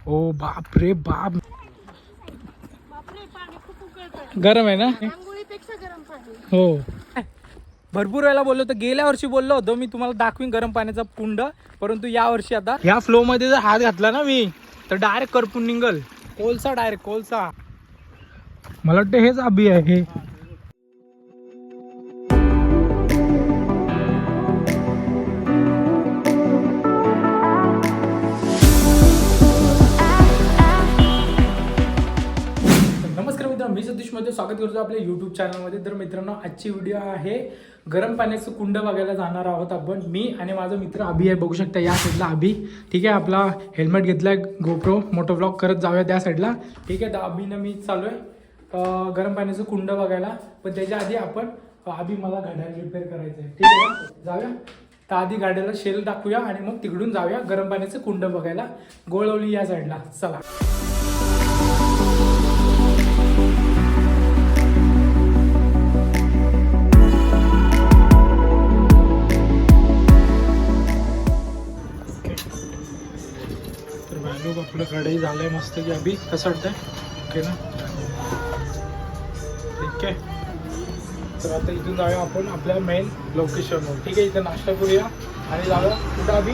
ओ बाप रे बाप, गरम आहे ना? हो, भरपूर वेळेला बोललो तर गेल्या वर्षी बोललो होतो मी तुम्हाला दाखवीन गरम पाण्याचा कुंड, परंतु या वर्षी आता ह्या फ्लो मध्ये जर हात घातला ना मी तर डायरेक्ट करपून निघल. कोळसा, डायरेक्ट कोळसा. मला वाटतं हेच अभि आहे हे. नमस्कार मित्रांनो, मी सतीश मध्ये स्वागत करतो आपल्या यूट्यूब चॅनलमध्ये. तर मित्रांनो, आजची व्हिडिओ आहे गरम पाण्याचं कुंड बघायला जाणार आहोत आपण. मी आणि माझा मित्र अभि आहे, बघू शकता या साईडला अभि. ठीक आहे, आपला हेल्मेट घेतलाय, गोप्रो मोटो ब्लॉग करत जाऊया त्या साईडला. ठीक आहे, तर अभिनं मी चालू आहे गरम पाण्याचं कुंड बघायला. पण त्याच्या आधी आपण अभि मला गाड्या रिपेअर करायचं आहे. ठीक आहे ना, जाऊया. तर आधी गाड्याला शेल टाकूया आणि मग तिकडून जाऊया गरम पाण्याचं कुंड बघायला गोळवली या साईडला. चला. आपलं कढई झालंय मस्त की अभि, कसं वाटतंय? ओके ना, ठीक आहे. तर आता इथून जाऊया आपण आपल्या मेन लोकेशनवर. ठीक आहे, इथं नाश्ता करूया आणि जाऊया कुठं अभि?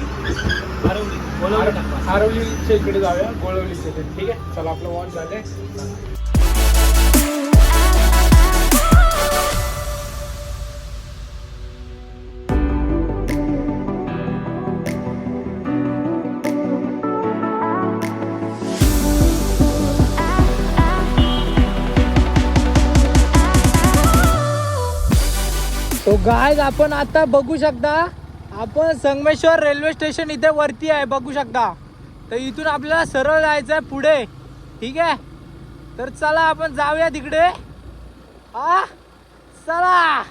आरवलीच्या इकडे जाऊया, गोळवलीच्या इकडे. ठीक आहे, चला आपलं वॉच झालंय. तो गाइस, आपण आता बघू शकता आपण संगमेश्वर रेल्वे स्टेशन इथे वरती आहे, बघू शकता. तर इथून आपल्याला सरळ जायचं आहे पुढे. ठीक आहे, तर चला आपण जाऊया तिकडे. हा, चला.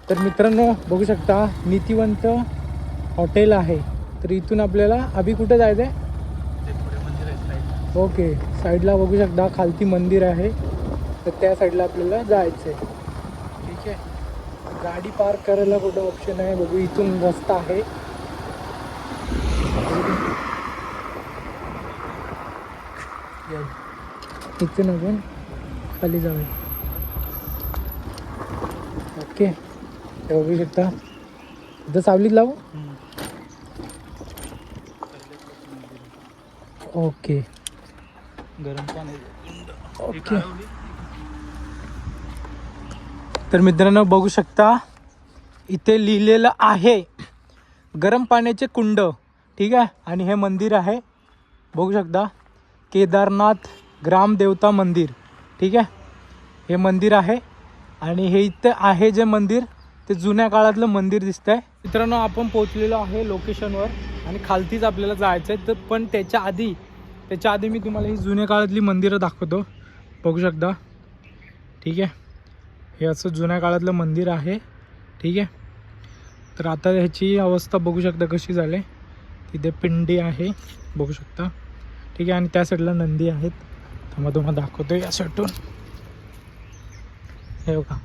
तर मित्रांनो, बघू शकता नीतिवंत हॉटेल आहे. तर इथून आपल्याला अभि कुठे जायचं आहे? ओके, साईडला बघू शकता खालती मंदिर आहे, तर त्या साईडला आपल्याला जायचं आहे. ठीक आहे, गाडी पार्क करायला कुठं ऑप्शन आहे बघू. इथून रस्ता आहे, इथून आपण खाली जाऊया. ओके, बघू शकता इथं सावलीत लावू. ओके, गरम पाणी. ओके, तर मित्रांनो बघू शकता इथे लिहिलेलं आहे गरम पाण्याचे कुंड. ठीक आहे, आणि हे मंदिर आहे, बघू शकता केदारनाथ ग्रामदेवता मंदिर. ठीक आहे, हे मंदिर आहे आणि हे इथं आहे जे मंदिर ते जुन्या काळातलं मंदिर दिसतंय. मित्रांनो, आपण पोहोचलेलो आहे लोकेशनवर आणि खालतीच आपल्याला जायचं आहे. तर पण त्याच्या आधी मी तुम्हाला ही जुन्या काळातली मंदिरं दाखवतो, बघू शकता. ठीक आहे, हे असं जुन्या काळातलं मंदिर आहे. ठीक आहे, तर आता ह्याची अवस्था बघू शकता कशी झाली. तिथे पिंडी आहे, बघू शकता. ठीक आहे, आणि त्या साईडला नंदी आहेत. तर तुम्हाला दाखवतो या साईडून. हे बघा,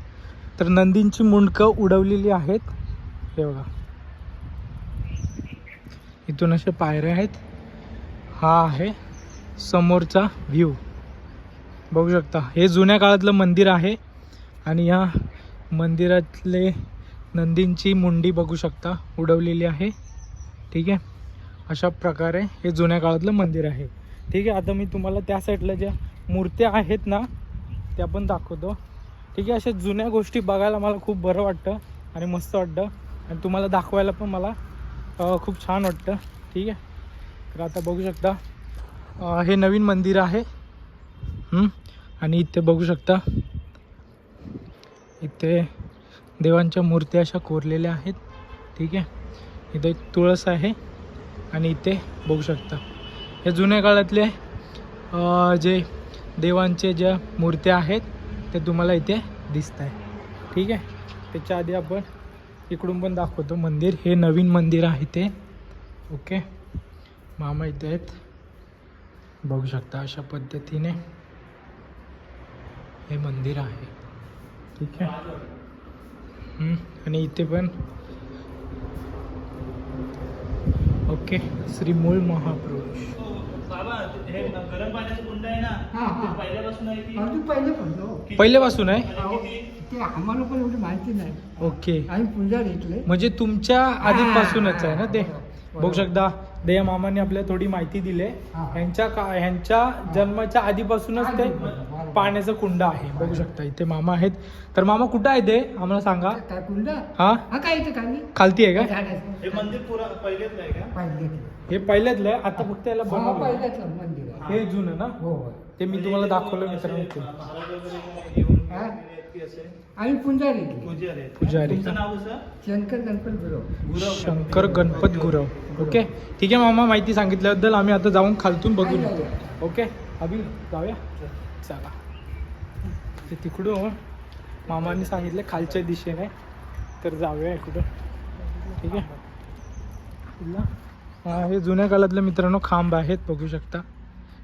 तर नंदींची मुंडकं उडवलेली आहेत. हे बघा, इथून असे पायऱ्या आहेत. हा आहे समोरचा व्ह्यू, बघू शकता. हे जुन्या काळातलं मंदिर आहे आणि या मंदिरातले नंदींची मुंडी बघू शकता उडवलेली आहे. ठीक आहे, अशा प्रकारे हे जुन्या काळातलं मंदिर आहे. ठीक आहे, आता मी तुम्हाला त्या साईडला ज्या मूर्त्या आहेत ना त्या पण दाखवतो. ठीक आहे, अशा जुन्या गोष्टी बघायला मला खूप बरं वाटतं आणि मस्त वाटतं आणि तुम्हाला दाखवायला पण मला खूप छान वाटतं. ठीक आहे, तर आता बघू शकता हे नवीन मंदिर आहे. आणि इथे बघू शकता इथे देवांच्या मूर्त्या अशा कोरलेल्या आहेत. ठीक आहे, इथे एक तुळस आहे आणि इथे बघू शकता हे जुन्या काळातले जे देवांचे ज्या मूर्त्या आहेत ते तुम्हाला इथे दिसत आहे. ठीक आहे, त्याच्या आधी आपण इकडून पण दाखवतो मंदिर. हे नवीन मंदिर आहे ते. ओके, मामा इथे आहेत, बघू शकता. अशा पद्धतीने हे मंदिर आहे. ठीक आहे. आणि इथे पण ओके, श्री मूळ महापुरुष. हे गरम पाण्याचं कुंड आहे ना, ते पहिल्यापासून आहे की पहिल्यापासून आहे. ते आम्हाला पण एवढी माहिती नाही. ओके, आम्ही पुजारी इथले. म्हणजे तुमच्या आधीपासूनच आहे ना ते. बघू शकता दया मामाने आपल्याला थोडी माहिती दिली. ह्यांच्या जन्माच्या आधीपासूनच ते पाण्याचं कुंड आहे. बघू शकता इथे मामा आहेत. तर मामा कुठं आहे ते आम्हाला सांगा. काय कुंड? हा, हा काय इथे खाली खालती आहे का? हे मंदिर पुरा पहिलेच आहे का? हे पहिल्यातलं आहे, आता फक्त याला बनवलं. पहिल्याचं मंदिर आहे. हे जुनं ना, हो. ते मी तुम्हाला दाखवलं मित्रांनो. ते महाराज वगैरे येऊन हा? की असे आम्ही पुजारी इथले. पुजारी आहेत. पुजारी. तुमचं नाव कसं? शंकर गणपत गुरव. शंकर गणपत गुरव. ओके, ठीक आहे मामा, माहिती सांगितल्याबद्दल. आम्ही आता जाऊन खालतून बघून येतो. ओके, अभि जाऊया. चला, ते तिकडून मामाने सांगितलं खालच्या दिशेने, तर जाऊया इकडून. ठीक आहे. हे जुन्या काळातले मित्रांनो खांब आहेत, बघू शकता.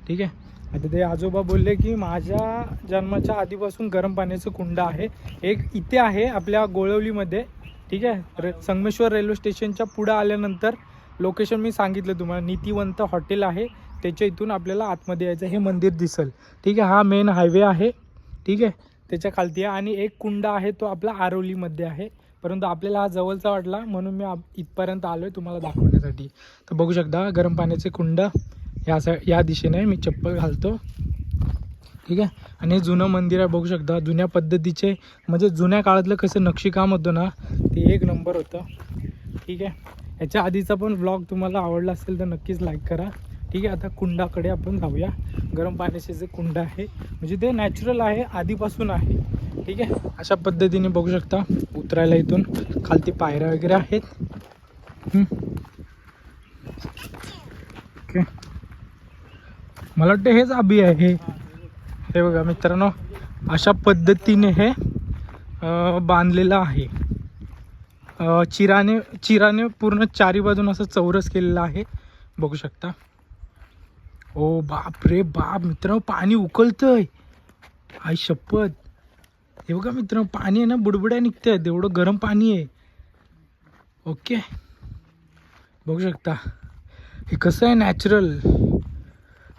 ठीक आहे. आता ते आजोबा बोलले की माझ्या जन्माच्या आधीपासून गरम पाण्याचं कुंड आहे. एक इथे आहे आपल्या गोळवलीमध्ये. ठीक आहे. संगमेश्वर रेल्वे स्टेशनच्या पुढं आल्यानंतर लोकेशन मी सांगितलं तुम्हाला, नीतिवंत हॉटेल आहे, त्याच्या इथून आपल्याला आतमध्ये यायचं. हे मंदिर दिसेल. ठीक आहे. हा मेन हायवे आहे. ठीक आहे. त्याच्या खालती आहे. आणि एक कुंड आहे तो आपला आरवलीमध्ये आहे, परंतु आपल्याला हा जवळचा वाटला म्हणून मी इथपर्यंत आलो आहे तुम्हाला दाखवण्यासाठी. तर बघू शकता गरम पाण्याचे कुंड या दिशेने. मी चप्पल घालतो. ठीक आहे. आणि हे जुनं मंदिर आहे, बघू शकता. जुन्या पद्धतीचे, म्हणजे जुन्या काळातलं कसं नक्षीकाम होतं ना, ते एक नंबर होतं. ठीक आहे. याच्या आधीचा पण ब्लॉग तुम्हाला आवडला असेल तर नक्कीच लाईक करा. ठीक आहे. आता कुंडाकडे आपण जाऊया. गरम पाण्याचे जे कुंड आहे, म्हणजे ते नॅचरल आहे, आधीपासून आहे. ठीक आहे. अशा पद्धतीने बघू शकता. उतरायला इथून खालती पायऱ्या वगैरे आहेत. ओके, मला वाटतं हेच अभि आहे. हे बघा मित्रांनो, अशा पद्धतीने हे बांधलेलं आहे. चिराने पूर्ण चारी बाजून असं चौरस केलेलं आहे, बघू शकता. ओ बाप रे बाप मित्रांनो, पाणी उकळतंय. आई शपथ. हे बघा मित्रांनो, पाणी आहे ना, बुडबुड्या निघतंय, एवढं गरम पाणी आहे. ओके, बघू शकता. हे कसं आहे नॅचरल.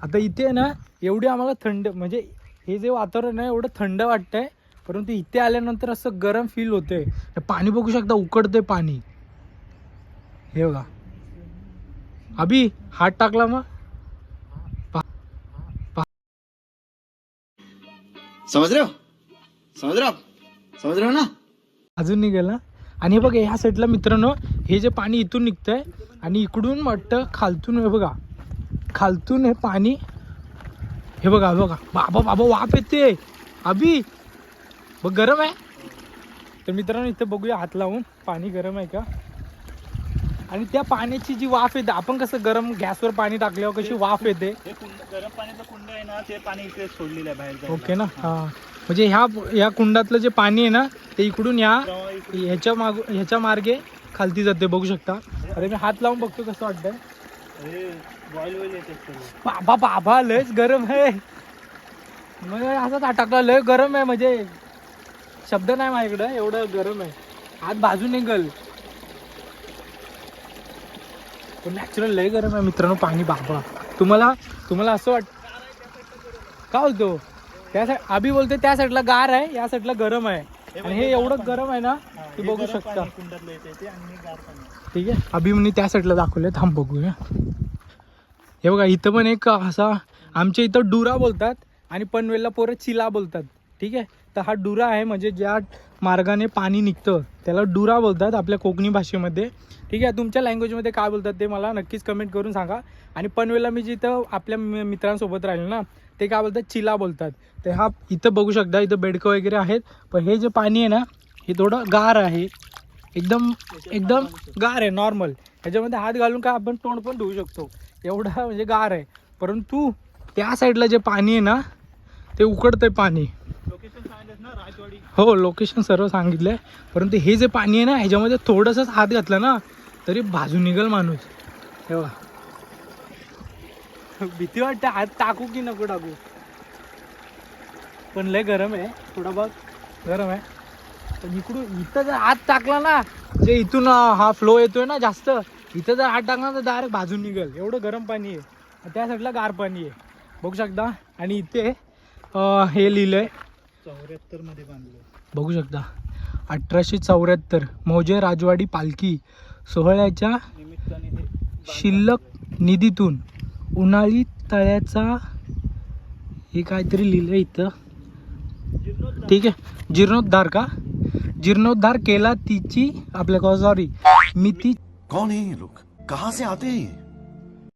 आता इथे आहे ना, एवढी आम्हाला थंड, म्हणजे हे जे वातावरण आहे एवढं थंड वाटतंय, परंतु इथे आल्यानंतर असं गरम फील होतंय. पाणी बघू शकता, उकडतंय पाणी. हे बघा. अभि हात टाकला मग. समझ रहे हो ना. अजून निघाला. आणि हे बघा ह्या साईडला मित्रांनो, हे जे पाणी इथून निघतंय आणि इकडून वाटतं खालतून. हे बघा खालतून हे पाणी. हे बघा बघा, बाबा वाफ येते. अभि बघ, गरम आहे. तर मित्रांनो इथे बघूया हात लावून, पाणी गरम आहे का. आणि त्या पाण्याची जी वाफ येते, आपण कसं गरम गॅसवर पाणी टाकल्यावर कशी वाफ येते. हे गरम पाण्याचं कुंड आहे ना, ते पाणी इकडे सोडलेलं आहे बाहेर. ओके ना. हां, म्हणजे ह्या कुंडातलं जे पाणी आहे ना, ते इकडून ह्याच्या मार्गे खालती जाते, बघू शकता. अरे मी हात लावून बघतो कसं वाटतंय. बॉईल येते. बाबा लयच गरम आहे. मग असं टाकला, लय गरम आहे, म्हणजे शब्द नाही माझ्याकडे, एवढं गरम आहे. हात बाजून निघल. नॅचरल लय गरम आहे मित्रांनो पाणी. बाबा तुम्हाला असं वाट का होतो. त्या साईड अभि बोलते त्या साईडला गार आहे, या साईडला गरम आहे. आणि हे एवढं गरम आहे ना की बघू शकता. ठीक आहे. अभि म्हणे त्या साईडला दाखवले, थांब बघूया. हे बघा इथं पण एक असा, आमच्या इथं डुरा बोलतात आणि पनवेलला पोरं चिला बोलतात. ठीक आहे. तर हा डुरा आहे, म्हणजे ज्या मार्गाने पाणी निघतं त्याला डुरा बोलतात आपल्या कोकणी भाषेमध्ये. ठीक आहे. तुमच्या लँग्वेजमध्ये काय बोलतात ते मला नक्कीच कमेंट करून सांगा. आणि पनवेलला मी जिथं आपल्या मित्रांसोबत राहिलो ना, ते काय बोलतात, चिला बोलतात. तर हा इथं बघू शकता, इथं बेडकं वगैरे आहेत. पण हे जे पाणी आहे ना, हे थोडं गार आहे, एकदम गार आहे, नॉर्मल. ह्याच्यामध्ये हात घालून काय आपण तोंड पण धुवू शकतो, एवढा म्हणजे गार आहे. परंतु त्या साईडला जे पाणी आहे ना, ते उकडतंय पाणी. लोकेशन सांगितलं ना, राजवाडी. हो लोकेशन सर्व सांगितलंय, परंतु हे जे पाणी आहे ना ह्याच्यामध्ये थोडंसंच हात घातला ना तरी भाजून निघल माणूस. तेव्हा भीती वाटते हात टाकू की नको टाकू, पण लय गरम आहे, थोडा बहुत गरम आहे. पण इथं जर हात टाकला ना, जे इथून हा फ्लो येतोय ना जास्त, इथं जर हात टाकला तर डायरेक्ट भाजून निघल, एवढं गरम पाणी आहे. त्या साईडला गार पाणी आहे बघू शकता. आणि इथे हे लिहिलंय 74 मध्ये बांधलं. बघू शकता 1874 मौजे राजवाडी पालखी सोहळ्याच्या निमित्ताने हे शिल्लक निधीतून उन्हाळी तळ्याचा हे काहीतरी लिहिलं इथं. ठीक आहे, जीर्णोद्धार का, जीर्णोद्धार केला तिची आपल्या सॉरी मिती कौन है ये लोग, कहाँ से आते हैं ये?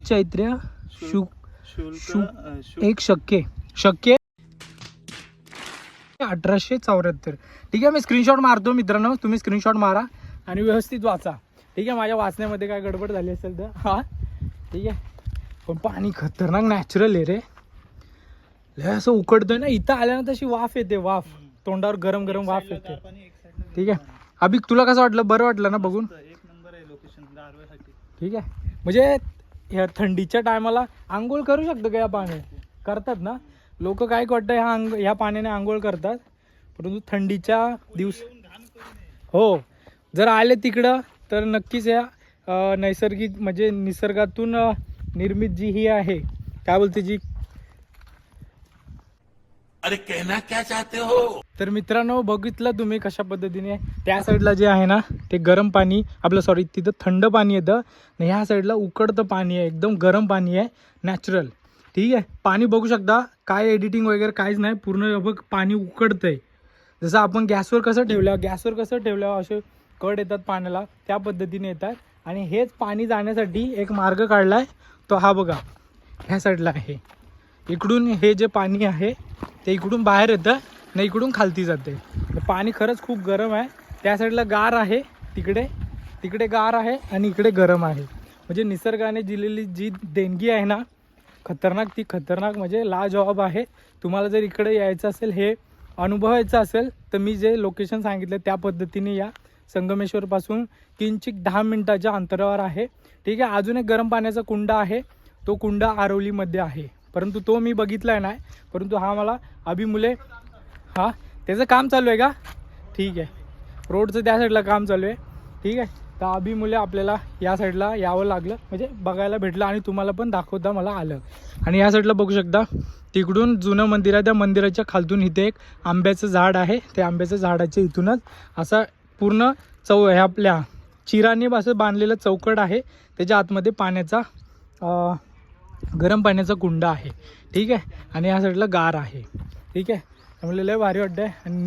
चैत्र्य शुल्क एक शक्य 1874. ठीक आहे, मी स्क्रीनशॉट मारतो मित्रांनो, तुम्ही स्क्रीनशॉट मारा आणि व्यवस्थित वाचा. ठीक आहे, माझ्या वाचण्यामध्ये काय गडबड झाली असेल तर हा ठीक आहे. पण पाणी खतरनाक नॅचरल आहे रे, लय असं उकडतंय ना, इथं आल्यानंतर अशी वाफ येते, वाफ तोंडावर गरम गरम वाफ येते. ठीक आहे अभि, तुला कसं वाटलं, बरं वाटलं ना बघून? एक नंबर आहे लोकेशन गारव्यासाठी. ठीक आहे, म्हणजे ह्या थंडीच्या टायमाला आंघोळ करू शकतो का या पाण्यात? करतात ना लोक, काय वाटतं ह्या पाण्याने आंघोळ करतात, परंतु थंडीच्या दिवस हो जर आले तिकडं तर नक्कीच या नैसर्गिक म्हणजे निसर्गातून निर्मित जी ही आहे काय बोलते जी, अरे कहना क्या चाहते हो? तर मित्रांनो बघितलं तुम्ही कशा पद्धतीने त्या साईडला जे आहे ना ते गरम पाणी आपलं सॉरी तिथं थंड पाणी येतं आणि ह्या साईडला उकडतं पाणी आहे, एकदम गरम पाणी आहे नॅचरल. ठीक आहे, पाणी बघू शकता, काय एडिटिंग वगैरे काहीच नाही, पूर्ण बघ पाणी उकडतंय. जसं आपण गॅसवर कसं ठेवलं असे कड येतात पाण्याला त्या पद्धतीने येतात. आणि हेच पाणी जाण्यासाठी एक मार्ग काढला आहे, तो हा बघा ह्या साईडला आहे. इकडून हे जे पाणी आहे ते इकडून बाहेर येतं ना, इकडून खालती जाते. पाणी खरंच खूप गरम आहे. त्या साईडला गार आहे, तिकडे गार आहे आणि इकडे गरम आहे. म्हणजे निसर्गाने दिलेली जी देणगी आहे ना खतरनाक, ती खतरनाक म्हणजे लाजवाब आहे. तुम्हाला जर इकडे यायचं असेल, हे अनुभवायचं असेल, तर मी जे लोकेशन सांगितलं त्या पद्धतीने या. संगमेश्वरपासून किंचित 10 मिनिटाच्या अंतरावर आहे. ठीक आहे, अजून एक गरम पाण्याचा कुंड आहे, तो कुंड आरवलीमध्ये आहे, परंतु तो मी बघितला आहे नाही. परंतु हा मला अभिमुले हा त्याचं काम चालू आहे का, ठीक आहे, रोडचं त्या साईडला काम चालू आहे. ठीक आहे, तर अभिमुले आपल्याला या साईडला यावं लागलं, म्हणजे बघायला भेटलं आणि तुम्हाला पण दाखवता मला आलं. आणि या साईडला बघू शकता तिकडून जुनं मंदिर आहे, त्या मंदिराच्या खालतून इथे एक आंब्याचं झाड आहे. त्या आंब्याच्या झाडाच्या इथूनच असा पूर्ण हे आपल्या चिराने असं बांधलेलं चौकट आहे, त्याच्या आतमध्ये पाण्याचा गरम पाण्याचा कुंड आहे. ठीक आहे, आणि या साईडला गार आहे. ठीक आहे, त्यामुळे लय भारी वाटतं. आणि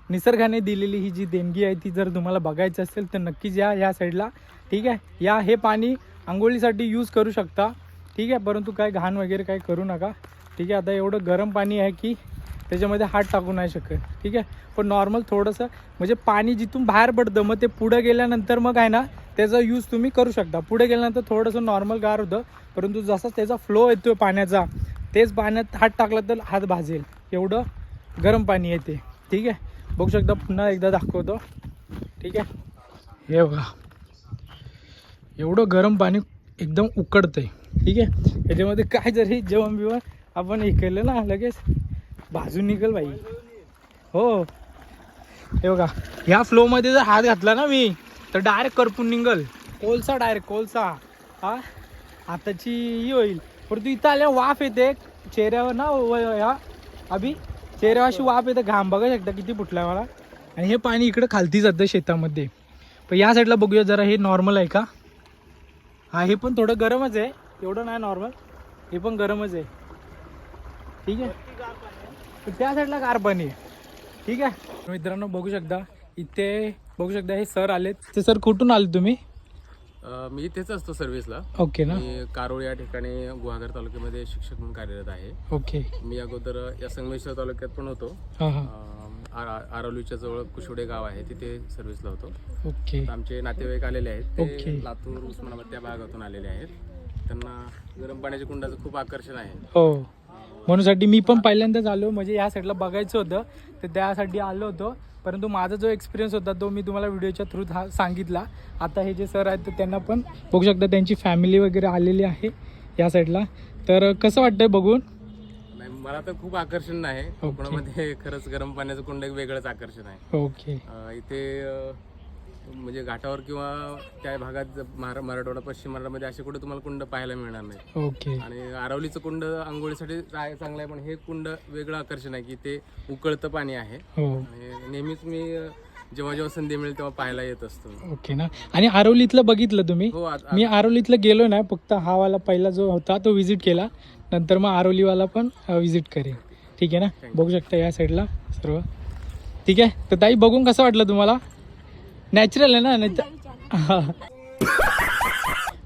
निसर्गाने दिलेली ही जी देणगी आहे ती जर तुम्हाला बघायची असेल तर नक्कीच या साईडला. ठीक आहे, हे पाणी आंघोळीसाठी यूज करू शकता. ठीक आहे, परंतु काय घाण वगैरे काही करू नका. ठीक आहे, आता एवढं गरम पाणी आहे की त्याच्यामध्ये हात टाकू नाही शकत. ठीक आहे, पण नॉर्मल थोडंसं म्हणजे पाणी जिथून बाहेर पडतं मग ते पुढं गेल्यानंतर मग आहे ना त्याचा यूज तुम्ही करू शकता. पुढे गेल्यानंतर थोडंसं नॉर्मल गार होतं, परंतु जसा त्याचा फ्लो येतो पाण्याचा, तेच पाण्यात हात टाकला तर हात भाजेल एवढं गरम पाणी येते. ठीक आहे, बघू शकता, पुन्हा एकदा दाखवतो. ठीक आहे, हे बघा एवढं गरम पाणी एकदम उकडतंय. ठीक आहे, याच्यामध्ये काय जरी जेवण बिवण आपण हे केलं ना लगेच भाजून निघेल बाई. हो, हे बघा ह्या फ्लोमध्ये जर हात घातला ना मी तर डायरेक्ट करपून निघल, कोळसा हा हाताची ही होईल. परंतु इथं आल्या वाफ येते चेहऱ्यावर ना, ह्या अभि चेहऱ्यावर अशी वाफ येते, घाम बघा शकता किती फुटला मला. आणि हे पाणी इकडं खालती जातं शेतामध्ये. पण या साईडला बघूया जरा, हे नॉर्मल आहे का, हा हे पण थोडं गरमच आहे, एवढं नाही नॉर्मल, हे पण गरमच आहे. ठीक आहे, त्या साईडला गार पाणी आहे. ठीक आहे मित्रांनो, बघू शकता इथे बघू शकता हे सर आलेत. ते सर कुठून आले तुम्ही? मी इथेच असतो सर्व्हिसला. ओके ना, मी कारोळ या ठिकाणी गुहागर तालुक्यामध्ये शिक्षक म्हणून कार्यरत आहे. ओके, मी अगोदर या संगमेश्वर तालुक्यात पण होतो. हां हां, आरवलीच्या जवळ कुशुडे गाव आहे, तिथे सर्व्हिसला होतो. ओके, आमचे नातेवाईक आलेले आहेत, ओके. ते लातूर उस्मानाबाद त्या भागातून आलेले आहेत. त्यांना गरम पाण्याच्या कुंडाचं खूप आकर्षण आहे. हो, म्हणूनसाठी मी पण पहिल्यांदाच आलो, म्हणजे या साईडला बघायचं होतं तर त्यासाठी आलो होतो. परंतु माझा जो एक्सपिरियन्स होता तो मी तुम्हाला व्हिडिओच्या थ्रू सांगितला. आता हे जे सर आहेत तर त्यांना पण बघू शकता, त्यांची फॅमिली वगैरे आलेली आहे या साईडला. तर कसं वाटतंय बघून? नाही, मला तर खूप आकर्षण आहे. कोकणामध्ये खरंच गरम पाण्याचं कुंड एक वेगळंच आकर्षण आहे. ओके. इथे म्हणजे घाटावर किंवा त्या भागात मराठवाडा पश्चिम महाराष्ट्रामध्ये असे कुठे तुम्हाला कुंड पाहायला मिळणार नाही. ओके. आणि आरवलीचं कुंड आंघोळीसाठी चांगलं आहे, पण हे कुंड वेगळं आकर्षण आहे की ते उकळतं पाणी आहे. हो. आणि नेहमीच मी जेव्हा जेव्हा संधी मिळेल तेव्हा पाहायला येत असतो. ओके ना. आणि आरवलीतलं बघितलं तुम्ही? हो. मी आरवलीतलं गेलो नाही, फक्त हा वाला पहिला जो होता तो व्हिजिट केला, नंतर मग आरवलीवाला पण व्हिजिट करेन. ठीक आहे ना. बघू शकता या साईडला सर्व. ठीक आहे. तर ताई बघून कसं वाटलं तुम्हाला? नॅचरल आहे ना, नाही तर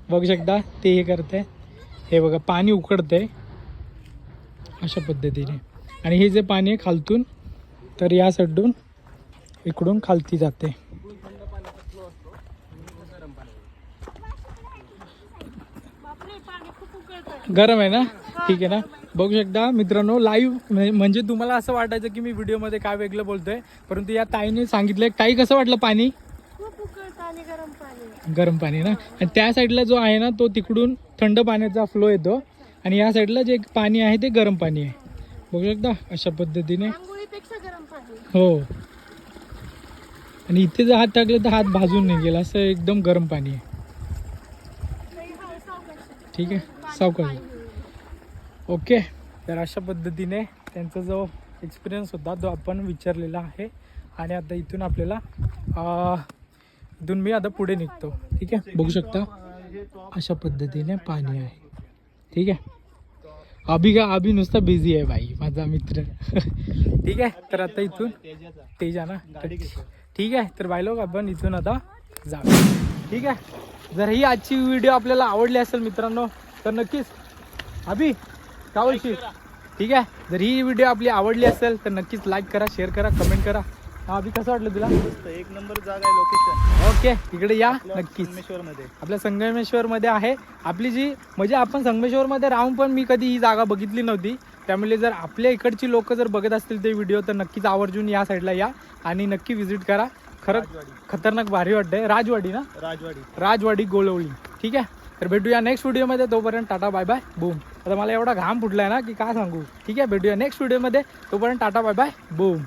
बघू शकता ते हे करते, हे बघा पाणी उकडतंय अशा पद्धतीने. आणि हे जे पाणी आहे खालतून, तर या साईडून इकडून खालती जाते. गरम आहे ना. ठीक आहे ना. बघू शकता मित्रांनो लाईव्ह, म्हणजे तुम्हाला असं वाटायचं की मी व्हिडिओमध्ये काय वेगळं बोलतोय, परंतु या ताईने सांगितलं. ताई कसं वाटलं पाणी? गरम पाणी ना. आणि त्या साईडला जो आहे ना तो तिकडून थंड पाण्याचा फ्लो येतो, आणि या साईडला जे पाणी आहे ते गरम पाणी आहे. बघू शकता अशा पद्धतीने. हो. आणि इथे जर हात टाकले तर हात भाजून नाही गेला, असं एकदम गरम पाणी आहे. ठीक आहे. सावकाश. ओके. तर अशा पद्धतीने त्यांचा जो एक्सपिरियन्स होता तो आपण विचारलेला आहे. आणि आता इथून आपल्याला इथून मी आता पुढे निघतो. ठीक आहे. बघू शकता अशा पद्धतीने पाणी आहे. ठीक आहे. अभि नुसता बिझी आहे भाई, माझा मित्र. ठीक आहे. तर आता इथून तेजा ना. ठीक आहे. तर बाय लोक आपण इथून आता जाऊ. ठीक आहे. जर ही आजची व्हिडिओ आपल्याला आवडली असेल मित्रांनो तर नक्कीच अभि काय बोलशील? ठीक आहे. जर ही व्हिडिओ आपली आवडली असेल तर नक्कीच लाईक करा, शेअर करा, कमेंट करा. हा अभि कसं वाटलं तुला? एक नंबर जागा आहे, लोकेशन. ओके. इकडे या नक्कीच. संगमेश्वरमध्ये आपल्या संगमेश्वरमध्ये आहे आपली जी, म्हणजे आपण संगमेश्वरमध्ये राहून पण मी कधी ही जागा बघितली नव्हती. त्यामुळे जर आपल्या इकडची लोक जर बघत असतील ते व्हिडिओ तर नक्कीच आवर्जून या साईडला या आणि नक्की व्हिजिट करा. खरंच खतरनाक भारी वाटतंय. राजवाडी ना. राजवाडी गोळवली. ठीक आहे. तर भेटूया नेक्स्ट व्हिडिओमध्ये. तोपर्यंत टाटा बाय बाय बूम. आता मला एवढा घाम फुटलाय ना की काय सांगू. ठीक आहे. भेटूया नेक्स्ट व्हिडिओमध्ये. तोपर्यंत टाटा बाय बाय बूम.